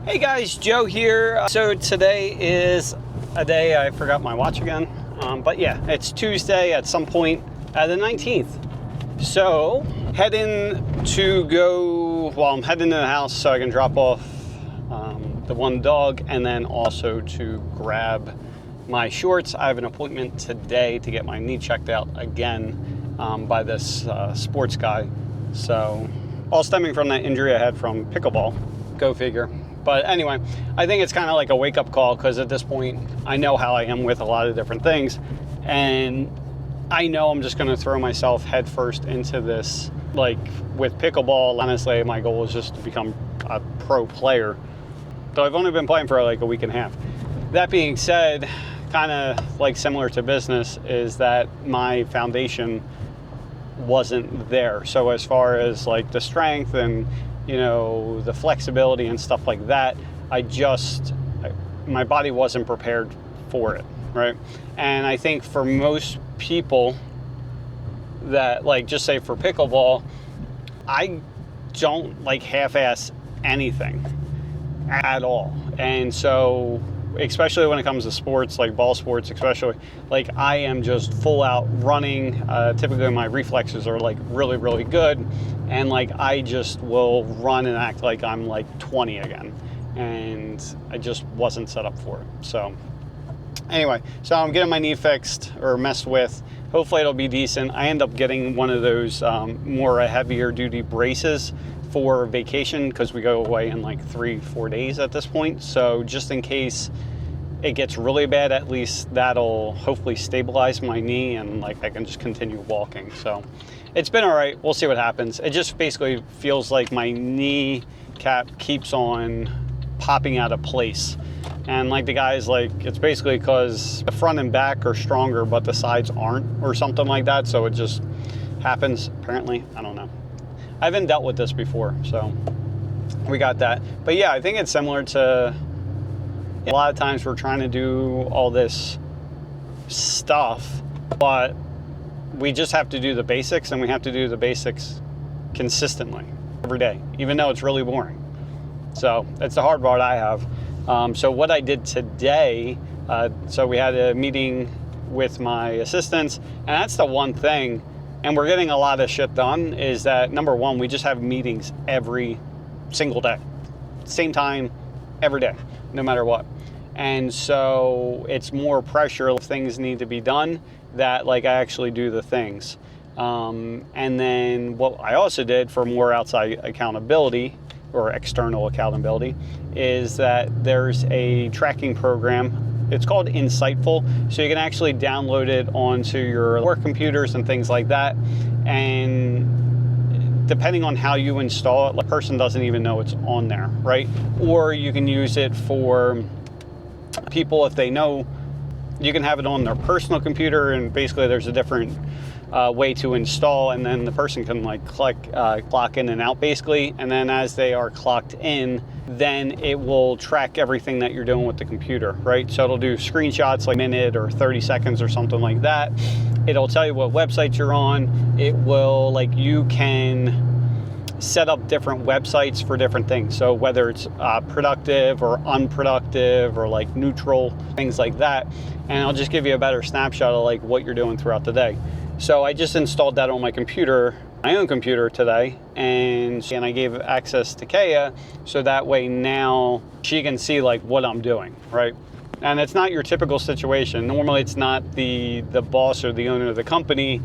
Hey guys, Joe here. So today is a day I forgot my watch again. But yeah, it's Tuesday at some point, the 19th. So I'm heading to the house so I can drop off the one dog and then also to grab my shorts. I have an appointment today to get my knee checked out again by this sports guy. So all stemming from that injury I had from pickleball. Go figure. But anyway, I think it's kind of like a wake-up call because at this point, I know how I am with a lot of different things. And I know I'm just going to throw myself headfirst into this. Like with pickleball, honestly, my goal is just to become a pro player. So I've only been playing for like a week and a half. That being said, kind of like similar to business, is that my foundation wasn't there. So as far as like the strength and the flexibility and stuff like that, my body wasn't prepared for it, right? And I think for most people that just say for pickleball, I don't like half-ass anything at all. And so, especially when it comes to sports, like ball sports especially, I am just full out running. Typically my reflexes are really, really good. And I just will run and act like I'm 20 again. And I just wasn't set up for it. So anyway, so I'm getting my knee fixed or messed with. Hopefully it'll be decent. I end up getting one of those more heavier duty braces for vacation because we go away in 3-4 days at this point. So just in case it gets really bad, at least that'll hopefully stabilize my knee and I can just continue walking. So it's been all right. We'll see what happens. It just basically feels like my knee cap keeps on popping out of place. And the guy's it's basically because the front and back are stronger, but the sides aren't or something like that. So it just happens, apparently. I don't know. I haven't dealt with this before, so we got that. But yeah, I think it's similar to a lot of times we're trying to do all this stuff, but we just have to do the basics, and we have to do the basics consistently every day, even though it's really boring. So that's the hard part I have. So what I did today, so we had a meeting with my assistants, and that's the one thing, and we're getting a lot of shit done, is that number one, we just have meetings every single day. Same time, every day, no matter what. And so it's more pressure if things need to be done that I actually do the things. And then what I also did for more outside accountability or external accountability is that there's a tracking program. It's called Insightful. So you can actually download it onto your work computers and things like that. And depending on how you install it, the person doesn't even know it's on there, right? Or you can use it for people if they know. You can have it on their personal computer, and basically there's a different way to install, and then the person can clock in and out basically, and then as they are clocked in, then it will track everything that you're doing with the computer, right? So it'll do screenshots a minute or 30 seconds or something like that. It'll tell you what websites you're on. It will you can set up different websites for different things. So whether it's productive or unproductive or neutral, things like that. And I'll just give you a better snapshot of what you're doing throughout the day. So I just installed that on my computer, my own computer today, and I gave access to Kaya so that way now she can see what I'm doing, right? And it's not your typical situation. Normally it's not the boss or the owner of the company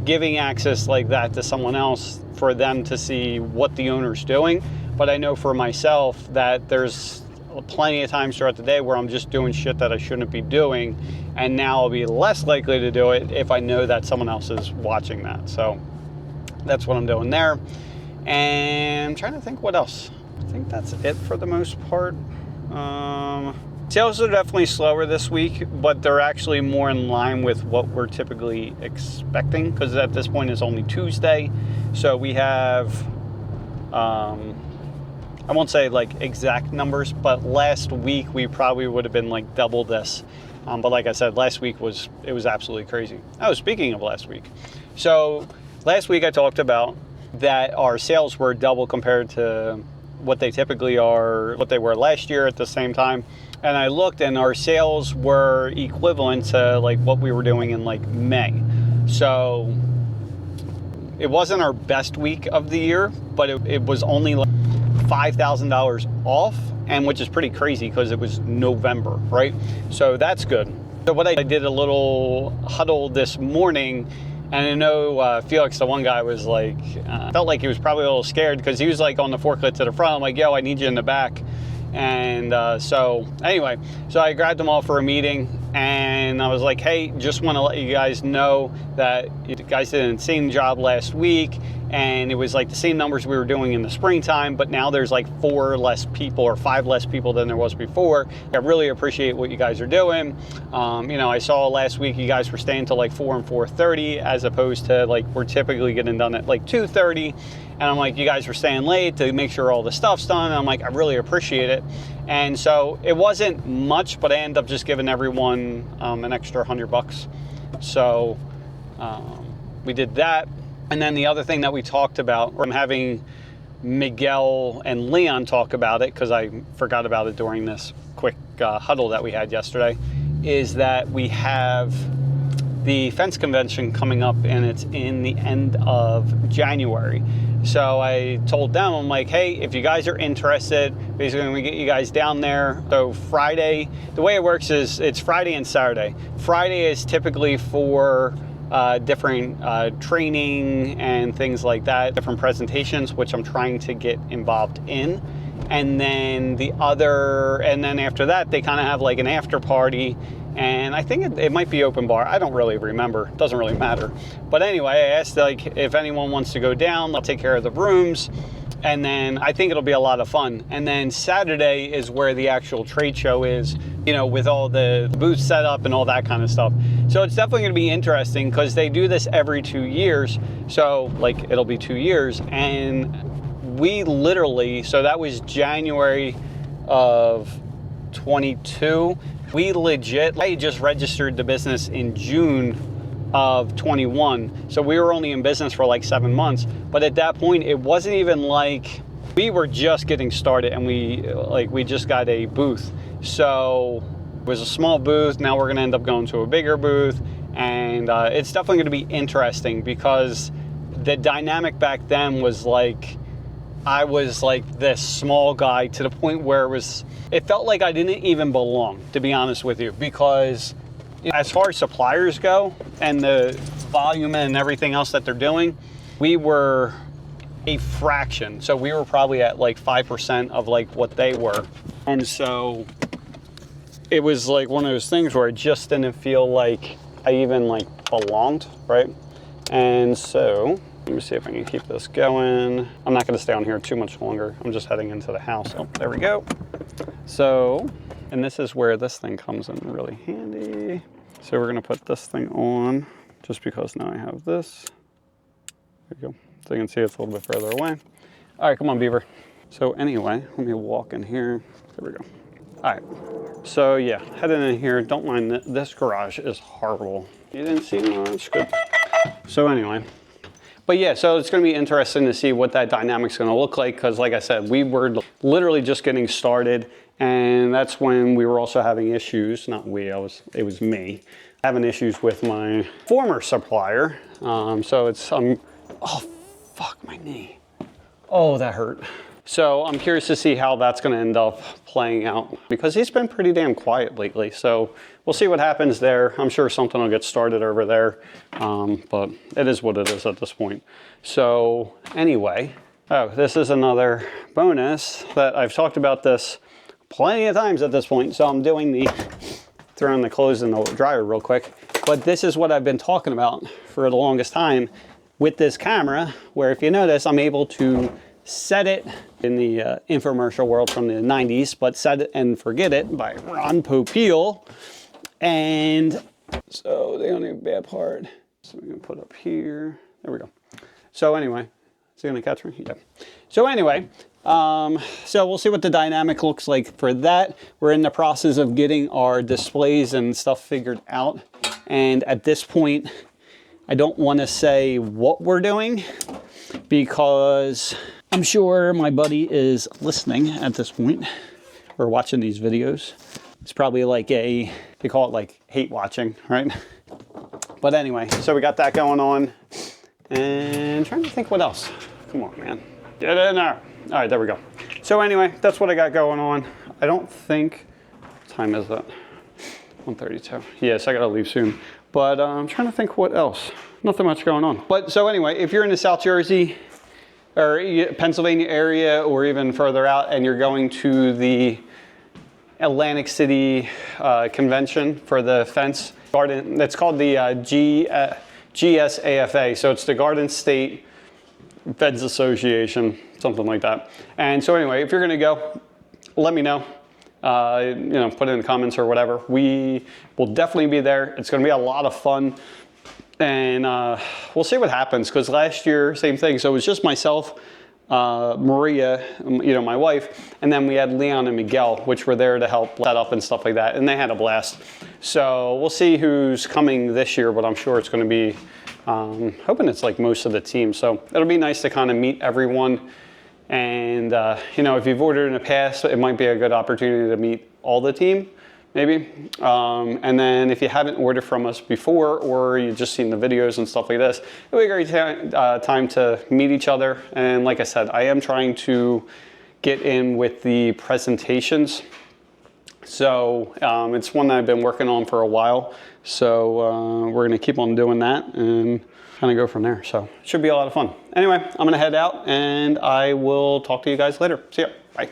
giving access like that to someone else for them to see what the owner's doing. But I know for myself that there's plenty of times throughout the day where I'm just doing shit that I shouldn't be doing, and now I'll be less likely to do it if I know that someone else is watching that. So that's what I'm doing there. And I'm trying to think what else. I think that's it for the most part. Sales are definitely slower this week, but they're actually more in line with what we're typically expecting, because at this point it's only Tuesday. So we have, I won't say exact numbers, but last week we probably would have been double this. But like I said, last week was absolutely crazy. Oh, speaking of last week. So last week I talked about that our sales were double compared to what they typically are, what they were last year at the same time. And I looked, and our sales were equivalent to like what we were doing in like May. So it wasn't our best week of the year, but it was only like $5,000 off, and which is pretty crazy because it was November, right? So that's good. So what I did a little huddle this morning, and I know Felix, the one guy, was like, felt like he was probably a little scared because he was like on the forklift to the front. I'm like, yo, I need you in the back. And so anyway, so I grabbed them all for a meeting, and I was like, hey, just want to let you guys know that you guys did an insane job last week, and it was like the same numbers we were doing in the springtime, but now there's like 4 less people or 5 less people than there was before. I really appreciate what you guys are doing. You know, I saw last week you guys were staying till like 4 and 4:30 as opposed to like we're typically getting done at like 2:30. And I'm like, you guys were staying late to make sure all the stuff's done. And I'm like, I really appreciate it. And so it wasn't much, but I ended up just giving everyone an extra $100. So we did that. And then the other thing that we talked about, or I'm having Miguel and Leon talk about it because I forgot about it during this quick huddle that we had yesterday, is that we have the fence convention coming up, and it's in the end of January. So I told them, I'm like, hey, if you guys are interested, basically we get you guys down there. So Friday, the way it works is it's Friday and Saturday. Friday is typically for different training and things like that, different presentations, which I'm trying to get involved in. And then after that, they kind of have like an after party. And I think it might be open bar. I don't really remember. It doesn't really matter. But anyway, I asked like if anyone wants to go down, I'll take care of the rooms. And then I think it'll be a lot of fun. And then Saturday is where the actual trade show is, you know, with all the booths set up and all that kind of stuff. So it's definitely going to be interesting because they do this every 2 years. So like it'll be 2 years. And we literally, so that was January of 22. We I just registered the business in June of 21. So we were only in business for like 7 months. But at that point, it wasn't even like we were just getting started, and we just got a booth. So it was a small booth. Now we're going to end up going to a bigger booth. And it's definitely going to be interesting because the dynamic back then was like, I was like this small guy to the point where it felt like I didn't even belong, to be honest with you, because as far as suppliers go and the volume and everything else that they're doing, we were a fraction. So we were probably at like 5% of like what they were. And so it was like one of those things where I just didn't feel like I even like belonged, right? And so let me see if I can keep this going. I'm not going to stay on here too much longer. I'm just heading into the house. Oh, there we go. So, and this is where this thing comes in really handy. So we're going to put this thing on just because now I have this. There you go. So you can see it's a little bit further away. All right, come on, Beaver. So anyway, let me walk in here. There we go. All right. So yeah, heading in here. Don't mind this garage is horrible. You didn't see me? That's good. So anyway. But yeah, so it's going to be interesting to see what that dynamic's going to look like because, like I said, we were literally just getting started, and that's when we were also having issues. Not we, it was me having issues with my former supplier. So it's oh fuck my knee. Oh, that hurt. So I'm curious to see how that's going to end up playing out because he's been pretty damn quiet lately. So we'll see what happens there. I'm sure something will get started over there, but it is what it is at this point. So anyway, this is another bonus that I've talked about this plenty of times at this point. So I'm doing throwing the clothes in the dryer real quick. But this is what I've been talking about for the longest time with this camera, where if you notice, I'm able to set it in the infomercial world from the 90s, but Set It and Forget It by Ron Popeil. And so the only bad part, so we're gonna put up here. There we go. So anyway, is he gonna catch me? Yeah. So anyway, so we'll see what the dynamic looks like for that. We're in the process of getting our displays and stuff figured out. And at this point, I don't want to say what we're doing because I'm sure my buddy is listening at this point or watching these videos. It's probably like they call it like hate watching, right? But anyway, so we got that going on. And trying to think what else. Come on, man. Get in there. All right, there we go. So anyway, that's what I got going on. I don't think, what time is that? 1:32. Yes, I gotta leave soon. But I'm trying to think what else. Nothing much going on. But so anyway, if you're in the South Jersey or Pennsylvania area or even further out and you're going to the Atlantic City convention for the fence garden, it's called the GSAFA. So it's the Garden State Fence Association, something like that. And so anyway, if you're gonna go, let me know. You know, put it in the comments or whatever. We will definitely be there. It's gonna be a lot of fun. And we'll see what happens, because last year, same thing. So it was just myself, Maria, you know, my wife, and then we had Leon and Miguel, which were there to help set up and stuff like that, and they had a blast. So we'll see who's coming this year, but I'm sure it's going to be, hoping it's like most of the team. So it'll be nice to kind of meet everyone. And, you know, if you've ordered in the past, it might be a good opportunity to meet all the team. Maybe. And then if you haven't ordered from us before, or you've just seen the videos and stuff like this, it'll be a great time to meet each other. And like I said, I am trying to get in with the presentations. So it's one that I've been working on for a while. So we're gonna keep on doing that and kind of go from there. So it should be a lot of fun. Anyway, I'm gonna head out and I will talk to you guys later. See ya, bye.